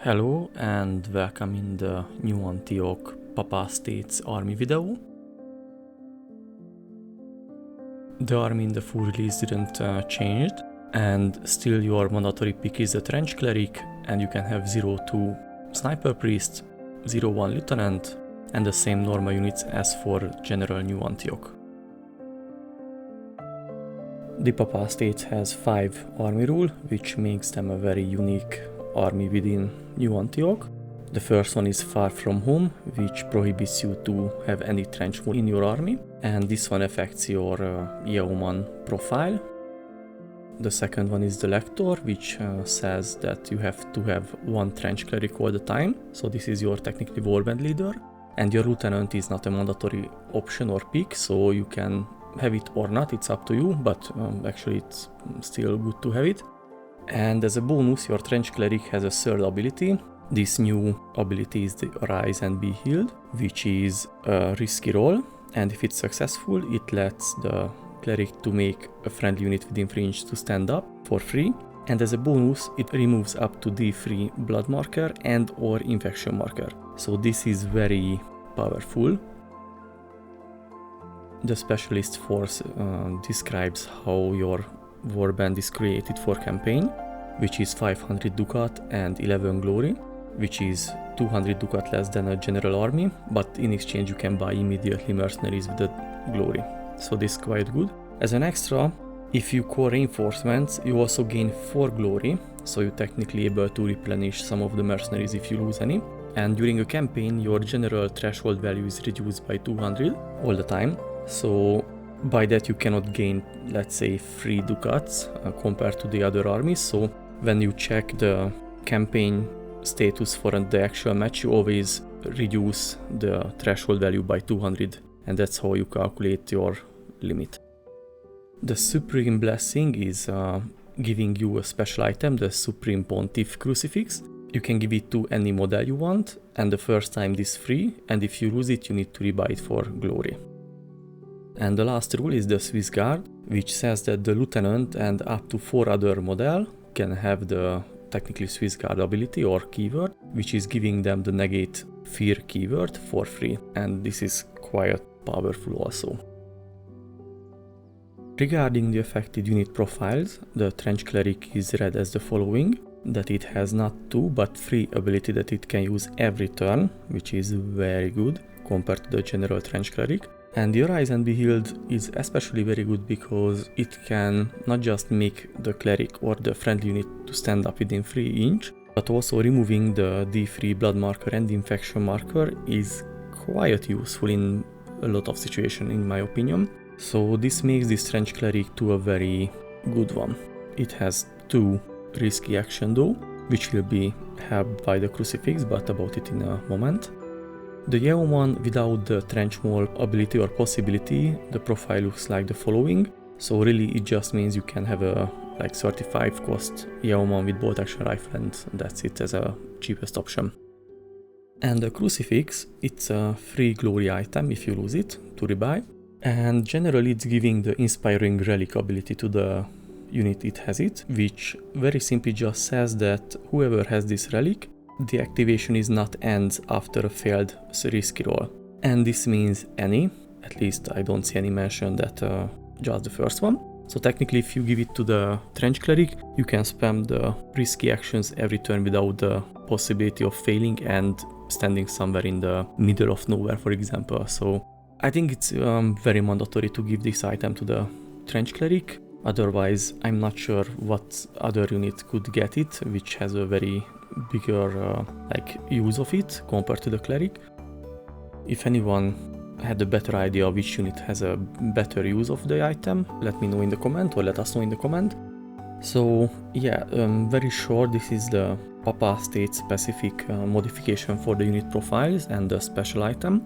Hello and welcome in the new Antioch Papal States army video. The army in the full release didn't change, and still your mandatory pick is the Trench Cleric, and you can have 0-2 Sniper Priest, 0-1 Lieutenant, and the same normal units as for General New Antioch. The Papal States has 5 army rule, which makes them a very unique army within New Antioch. The first one is Far From Home, which prohibits you to have any trench wall in your army, and this one affects your yeoman profile. The second one is the Lector, which says that you have to have one trench cleric all the time, so this is your technically warband leader, and your lieutenant is not a mandatory option or pick, so you can have it or not, it's up to you, but actually it's still good to have it. And as a bonus, your Trench Cleric has a third ability. This new ability is the Arise and Be Healed, which is a risky roll, and if it's successful, it lets the Cleric to make a friendly unit within range to stand up for free, and as a bonus, it removes up to D3 blood marker and or infection marker. So this is very powerful. The Specialist Force describes how your warband is created for campaign, which is 500 ducat and 11 glory, which is 200 ducat less than a general army, but in exchange you can buy immediately mercenaries with the glory, so this is quite good. As an extra, if you core reinforcements, you also gain 4 glory, so you're technically able to replenish some of the mercenaries if you lose any, and during a campaign your general threshold value is reduced by 200 all the time, so by that you cannot gain, let's say, 3 ducats compared to the other armies. So when you check the campaign status for the actual match, you always reduce the threshold value by 200, and that's how you calculate your limit. The Supreme Blessing is giving you a special item, the Supreme Pontiff Crucifix. You can give it to any model you want, and the first time it is free, and if you lose it you need to rebuy it for glory. And the last rule is the Swiss Guard, which says that the lieutenant and up to 4 other model can have the technically Swiss Guard ability or keyword, which is giving them the negate fear keyword for free, and this is quite powerful also. Regarding the affected unit profiles, the Trench Cleric is read as the following: that it has not 2 but 3 ability that it can use every turn, which is very good compared to the general Trench Cleric. And the Arise and Be Healed is especially very good because it can not just make the cleric or the friendly unit to stand up within 3 inch, but also removing the D3 blood marker and infection marker is quite useful in a lot of situations in my opinion. So this makes this Trench Cleric to a very good one. It has 2 risky action though, which will be helped by the Crucifix, but about it in a moment. The yeoman without the trench wall ability or possibility, the profile looks like the following. So really it just means you can have a like 35 cost yeoman with bolt action rifle, and that's it as a cheapest option. And the Crucifix, it's a free glory item if you lose it to rebuy, and generally it's giving the inspiring relic ability to the unit it has it, which very simply just says that whoever has this relic, the activation is not ends after a failed risky roll. And this means any, at least I don't see any mention that just the first one. So technically if you give it to the Trench Cleric, you can spam the risky actions every turn without the possibility of failing and standing somewhere in the middle of nowhere, for example. So I think it's very mandatory to give this item to the Trench Cleric. Otherwise I'm not sure what other unit could get it, which has a very bigger use of it compared to the cleric. If anyone had a better idea which unit has a better use of the item, let me know in the comment, or let us know in the comment. So yeah, very short, this is the Papal States specific modification for the unit profiles and the special item.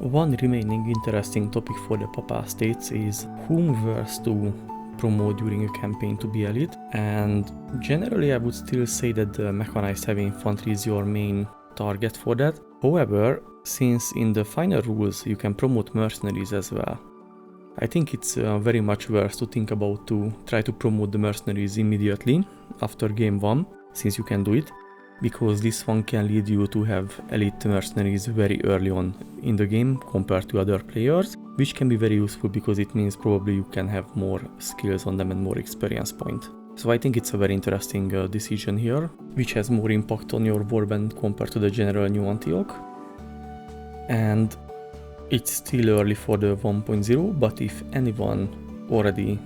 One remaining interesting topic for the Papal States is whom verse to promote during a campaign to be elite, and generally I would still say that the Mechanized heavy infantry is your main target for that. However, since in the final rules you can promote mercenaries as well, I think it's very much worth to think about to try to promote the mercenaries immediately after game 1, since you can do it, because this one can lead you to have elite mercenaries very early on in the game compared to other players, which can be very useful because it means probably you can have more skills on them and more experience point. So I think it's a very interesting decision here, which has more impact on your warband compared to the general new Antioch. And it's still early for the 1.0, but if anyone already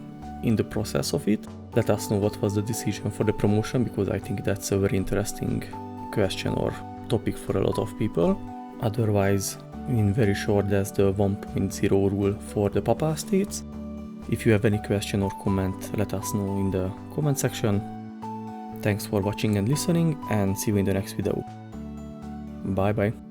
in the process of it, let us know what was the decision for the promotion, because I think that's a very interesting question or topic for a lot of people. Otherwise, in very short, that's the 1.0 rule for the Papal States. If you have any question or comment, let us know in the comment section. Thanks for watching and listening, and see you in the next video. Bye bye.